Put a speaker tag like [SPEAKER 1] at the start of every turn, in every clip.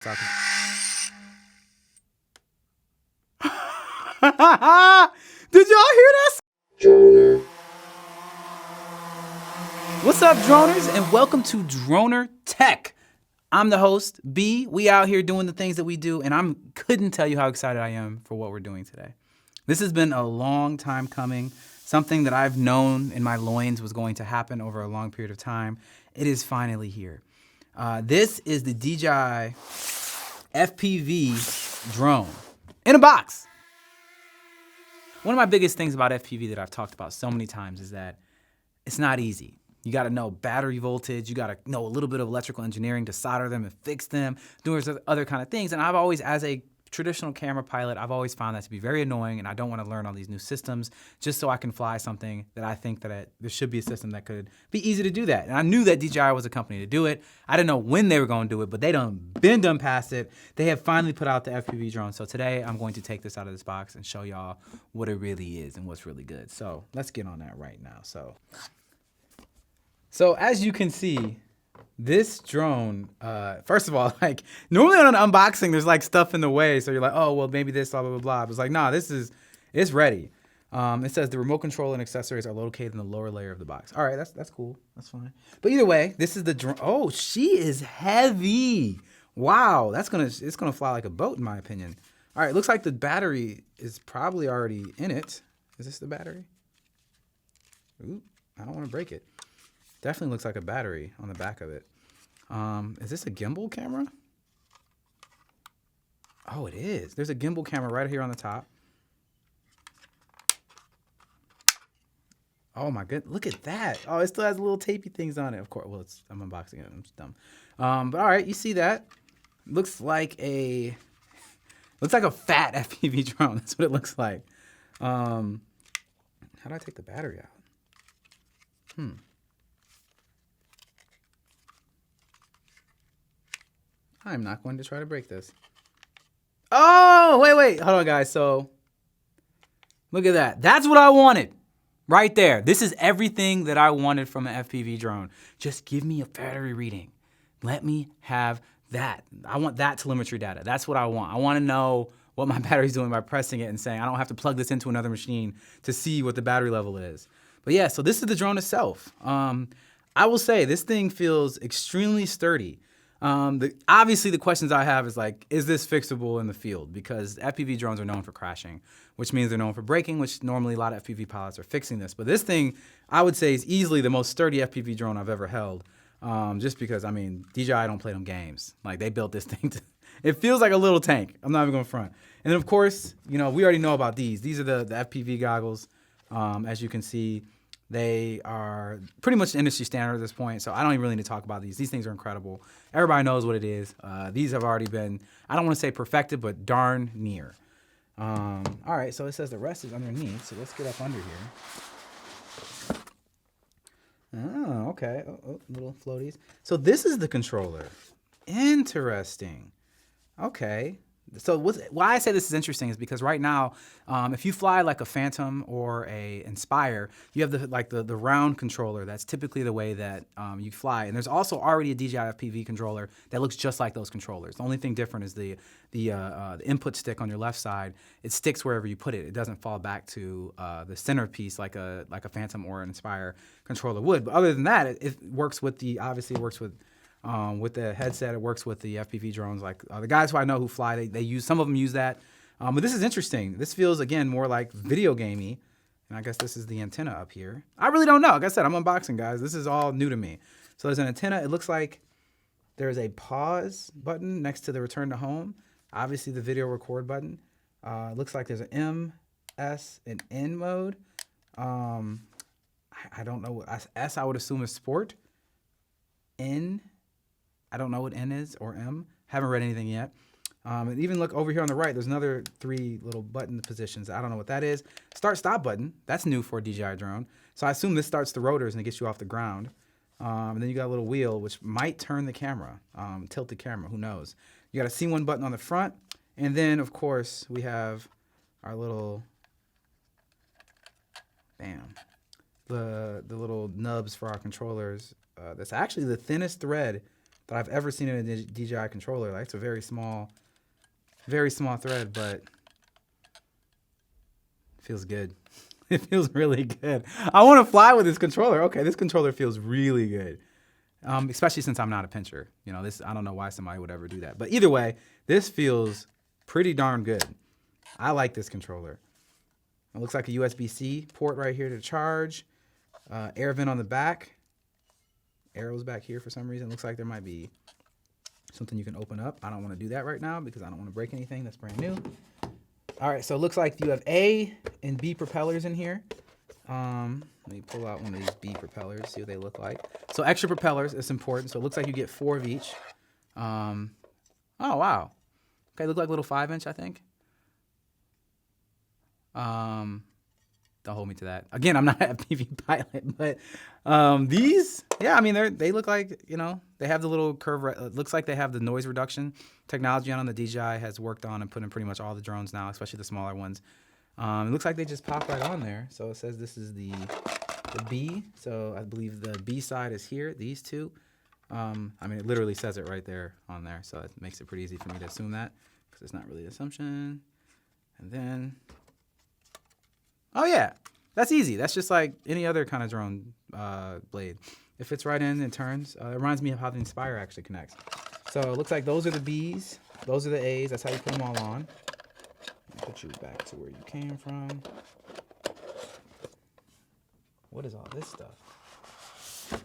[SPEAKER 1] Did y'all hear that?
[SPEAKER 2] Droner.
[SPEAKER 1] What's up, droners, and welcome to Droner Tech. I'm the host, B. We out here doing the things that we do, and I couldn't tell you how excited I am for what we're doing today. This has been a long time coming, something that I've known in my loins was going to happen over a long period of time. It is finally here. This is the DJI FPV drone in a box. One of my biggest things about FPV that I've talked about so many times is that it's not easy. You gotta know battery voltage, you gotta know a little bit of electrical engineering to solder them and fix them, doing other kind of things. And I've always, as a traditional camera pilot, I've always found that to be very annoying, and I don't wanna learn all these new systems just so I can fly something that I think that there should be a system that could be easy to do that. And I knew that DJI was a company to do it. I didn't know when they were gonna do it, but they been done past it. They have finally put out the FPV drone. So today I'm going to take this out of this box and show y'all what it really is and what's really good. So let's get on that right now. So as you can see, this drone, first of all, like normally on an unboxing, there's like stuff in the way. So you're like, oh, well, maybe this, blah, blah, blah, blah. But it's like, nah, it's ready. It says the remote control and accessories are located in the lower layer of the box. All right, that's cool. That's fine. But either way, this is the drone. Oh, she is heavy. Wow, it's gonna fly like a boat in my opinion. All right, looks like the battery is probably already in it. Is this the battery? Ooh, I don't want to break it. Definitely looks like a battery on the back of it. Is this a gimbal camera? Oh, it is. There's a gimbal camera right here on the top. Oh my good, look at that. Oh, it still has little tapey things on it. Of course, well, I'm unboxing it, I'm just dumb. But all right, you see that? Looks like a fat FPV drone. That's what it looks like. How do I take the battery out? I'm not going to try to break this. Oh, wait. Hold on, guys. So, look at that. That's what I wanted. Right there. This is everything that I wanted from an FPV drone. Just give me a battery reading. Let me have that. I want that telemetry data. That's what I want. I want to know what my battery's doing by pressing it and saying I don't have to plug this into another machine to see what the battery level is. But yeah, so this is the drone itself. I will say this thing feels extremely sturdy. Obviously, the questions I have is like, is this fixable in the field? Because FPV drones are known for crashing, which means they're known for breaking, which normally a lot of FPV pilots are fixing this. But this thing, I would say, is easily the most sturdy FPV drone I've ever held. Just because, I mean, DJI don't play them games. Like, they built this thing it feels like a little tank. I'm not even going to front. And then, of course, we already know about these. These are the FPV goggles. As you can see, they are pretty much the industry standard at this point, so I don't even really need to talk about these. These things are incredible. Everybody knows what it is. These have already been, I don't want to say perfected, but darn near. All right, so it says the rest is underneath, so let's get up under here. Oh, okay. Oh, little floaties. So this is the controller. Interesting. Okay. So why I say this is interesting is because right now, if you fly like a Phantom or a Inspire, you have the round controller. That's typically the way that you fly. And there's also already a DJI FPV controller that looks just like those controllers. The only thing different is the input stick on your left side. It sticks wherever you put it. It doesn't fall back to the center piece like a Phantom or an Inspire controller would. But other than that, it works with with the headset. It works with the FPV drones. Like the guys who I know who fly, they use, some of them use that. But this is interesting. This feels, again, more like video gamey. And I guess this is the antenna up here. I really don't know. Like I said, I'm unboxing, guys. This is all new to me. So there's an antenna. It looks like there's a pause button next to the return to home. Obviously the video record button. It looks like there's an M, S, and N mode. I don't know. S I would assume is sport. N, I don't know what N is, or M. Haven't read anything yet. And even look over here on the right, there's another 3 little button positions. I don't know what that is. Start stop button. That's new for a DJI drone. So I assume this starts the rotors and it gets you off the ground. And then you got a little wheel, which might turn the camera, tilt the camera, who knows. You got a C1 button on the front. And then, of course, we have our little, the little nubs for our controllers. That's actually the thinnest thread that I've ever seen in a DJI controller. Like, it's a very small thread, but it feels good. It feels really good. I want to fly with this controller. Okay, this controller feels really good. Especially since I'm not a pincher. You know, I don't know why somebody would ever do that. But either way, this feels pretty darn good. I like this controller. It looks like a USB-C port right here to charge. Air vent on the back. Arrows back here for some reason. Looks like there might be something you can open up. I don't want to do that right now because I don't want to break anything that's brand new. All right, so it looks like you have A and B propellers in here. Let me pull out one of these B propellers, see what they look like. So extra propellers, it's important. So it looks like you get 4 of each. Oh, wow. Okay, look like a little 5-inch, I think. Don't hold me to that. Again, I'm not a FPV pilot, but these, yeah, I mean, they look like, you know, they have the little curve. It looks like they have the noise reduction technology on them that DJI has worked on and put in pretty much all the drones now, especially the smaller ones. It looks like they just pop right on there. So it says this is the B. So I believe the B side is here, these two. I mean, it literally says it right there on there. So it makes it pretty easy for me to assume that because it's not really an assumption. And then, oh yeah, that's easy. That's just like any other kind of drone blade. It fits right in and turns. It reminds me of how the Inspire actually connects. So it looks like those are the B's, those are the A's. That's how you put them all on. Put you back to where you came from. What is all this stuff?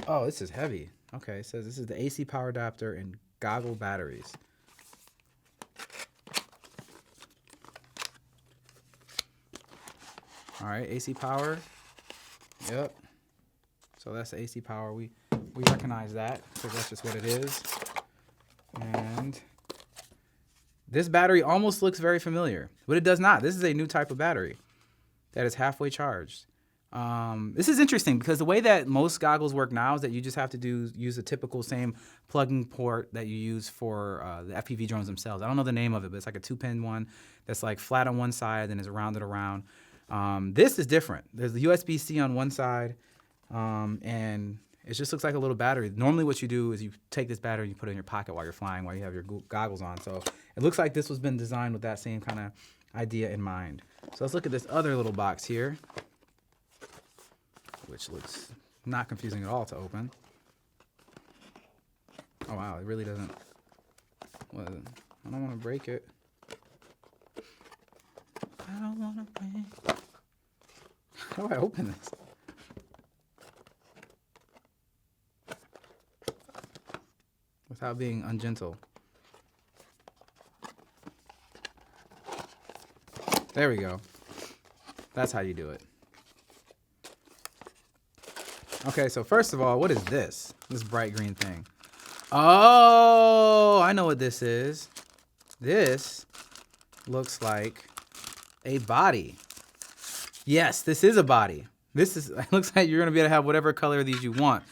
[SPEAKER 1] Oh, this is heavy. Okay, it says this is the AC power adapter and Goggle batteries. All right, AC power. Yep. So that's the AC power. We recognize that because that's just what it is. And this battery almost looks very familiar, but it does not. This is a new type of battery that is halfway charged. This is interesting because the way that most goggles work now is that you just have to use the typical same plug-in port that you use for the FPV drones themselves. I don't know the name of it, but it's like a 2-pin one that's like flat on one side and is rounded around. This is different. There's the USB-C on one side, and it just looks like a little battery. Normally what you do is you take this battery and you put it in your pocket while you're flying, while you have your goggles on. So it looks like this was been designed with that same kind of idea in mind. So let's look at this other little box here, which looks not confusing at all to open. Oh wow, it really doesn't. Well, I don't want to break it. I don't want to break. How do I open this? Without being ungentle. There we go. That's how you do it. Okay, so first of all, what is this? This bright green thing. Oh, I know what this is. This looks like a body. Yes, this is a body. It looks like you're gonna be able to have whatever color of these you want,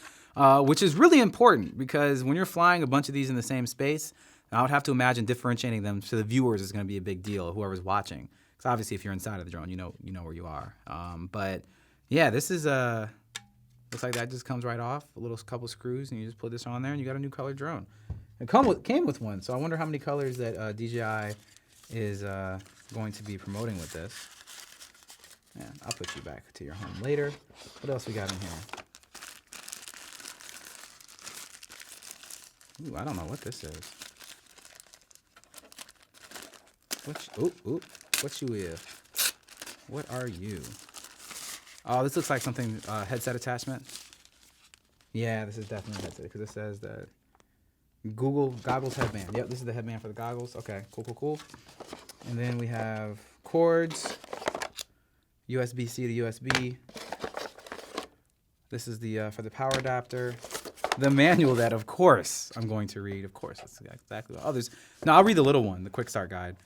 [SPEAKER 1] which is really important because when you're flying a bunch of these in the same space, I would have to imagine differentiating them to the viewers is gonna be a big deal, whoever's watching. Because obviously if you're inside of the drone, you know where you are. But yeah, this is looks like that just comes right off, a little couple screws, and you just put this on there, and you got a new colored drone. It came with one, so I wonder how many colors that DJI is going to be promoting with this. Yeah, I'll put you back to your home later. What else we got in here? Ooh, I don't know what this is. What you is? What are you? Oh, this looks like something, headset attachment. Yeah, this is definitely a headset because it says that Goggles headband. Yep, this is the headband for the goggles. Okay, cool. And then we have cords, USB-C to USB. This is the for the power adapter. The manual that, of course, I'm going to read. Of course, that's exactly what others. No, I'll read the little one, the quick start guide.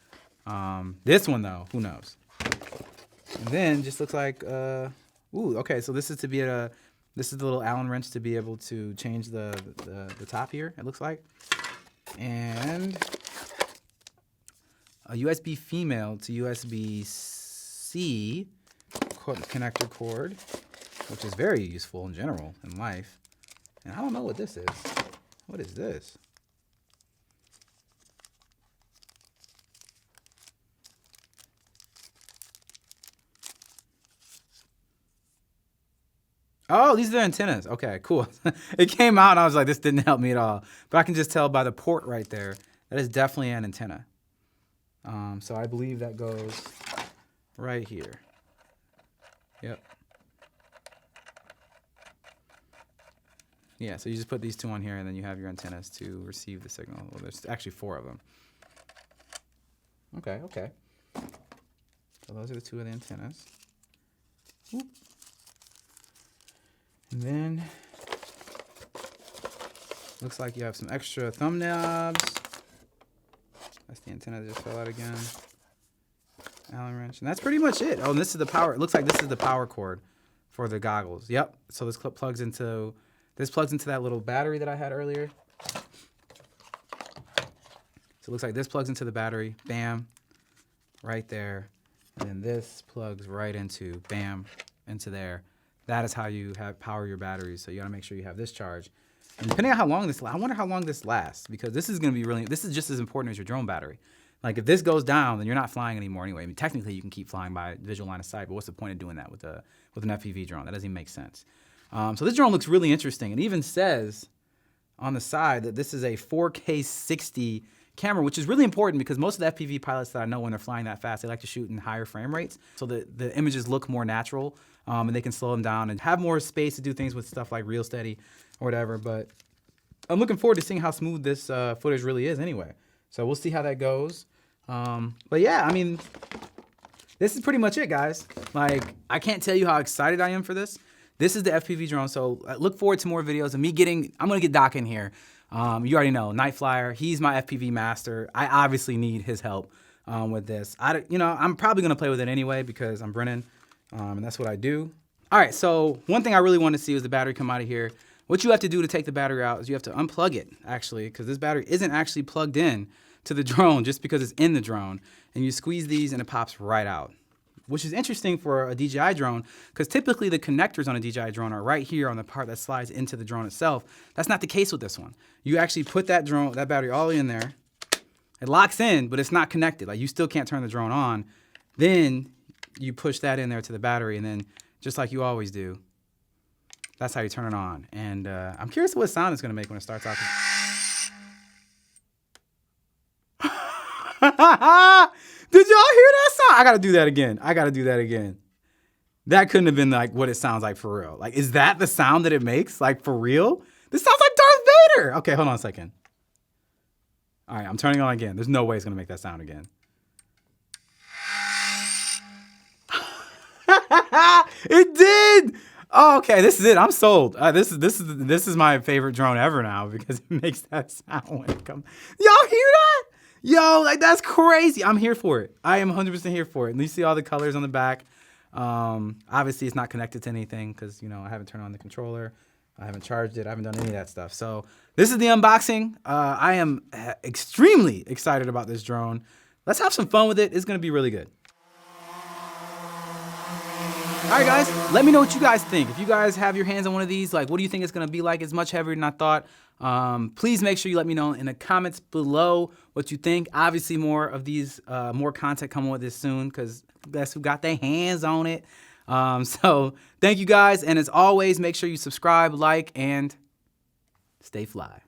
[SPEAKER 1] This one though, who knows? And then just looks like okay, so this is this is the little Allen wrench to be able to change the top here, it looks like. And a USB female to USB-C connector cord, which is very useful in general in life. And I don't know what this is. What is this? Oh, these are the antennas. Okay, cool. It came out and I was like, this didn't help me at all. But I can just tell by the port right there, that is definitely an antenna. So I believe that goes right here. Yep. Yeah, so you just put these two on here and then you have your antennas to receive the signal. Well, there's actually 4 of them. Okay, okay. So those are the 2 of the antennas. Whoop. And then, looks like you have some extra thumb knobs. That's the antenna that just fell out again. Allen wrench. And that's pretty much it. Oh, and this is the power. It looks like this is the power cord for the goggles. Yep. So this clip plugs into, that little battery that I had earlier. So it looks like this plugs into the battery. Bam. Right there. And then this plugs right into, bam, into there. That is how you power your batteries. So you gotta make sure you have this charged. And depending on how long this lasts, I wonder how long this lasts, because this is gonna be this is just as important as your drone battery. Like if this goes down, then you're not flying anymore anyway. I mean, technically you can keep flying by visual line of sight, but what's the point of doing that with an FPV drone? That doesn't even make sense. So this drone looks really interesting. It even says on the side that this is a 4K 60 camera, which is really important because most of the FPV pilots that I know, when they're flying that fast, they like to shoot in higher frame rates so that the images look more natural, and they can slow them down and have more space to do things with stuff like real steady or whatever. But I'm looking forward to seeing how smooth this footage really is anyway. So we'll see how that goes. But yeah, I mean, this is pretty much it, guys. Like, I can't tell you how excited I am for this. This is the FPV drone, so look forward to more videos of me I'm gonna get Doc in here. You already know, Night Flyer, he's my FPV master. I obviously need his help with this. I'm probably gonna play with it anyway because I'm Brennan, and that's what I do. All right, so one thing I really want to see is the battery come out of here. What you have to do to take the battery out is you have to unplug it, actually, because this battery isn't actually plugged in to the drone just because it's in the drone. And you squeeze these and it pops right out, which is interesting for a DJI drone because typically the connectors on a DJI drone are right here on the part that slides into the drone itself. That's not the case with this one. You actually put that battery all in there. It locks in, but it's not connected. Like, you still can't turn the drone on. Then you push that in there to the battery, and then just like you always do, that's how you turn it on. And I'm curious what sound it's gonna make when it starts out. Did y'all hear that sound? I gotta do that again. That couldn't have been like what it sounds like for real. Like, is that the sound that it makes? Like, for real? This sounds like Darth Vader. Okay, hold on a second. All right, I'm turning on again. There's no way it's gonna make that sound again. It did. Oh, okay, this is it. I'm sold. This is my favorite drone ever now because it makes that sound when it comes. Y'all hear that? Yo, like, that's crazy. I'm here for it. I am 100% here for it. And you see all the colors on the back. Obviously, it's not connected to anything because, I haven't turned on the controller. I haven't charged it. I haven't done any of that stuff. So this is the unboxing. I am extremely excited about this drone. Let's have some fun with it. It's going to be really good. All right, guys, let me know what you guys think. If you guys have your hands on one of these, like, what do you think it's going to be like? It's much heavier than I thought. Please make sure you let me know in the comments below what you think. Obviously, more of these, more content coming with this soon because guess who got their hands on it. So thank you, guys. And as always, make sure you subscribe, like, and stay fly.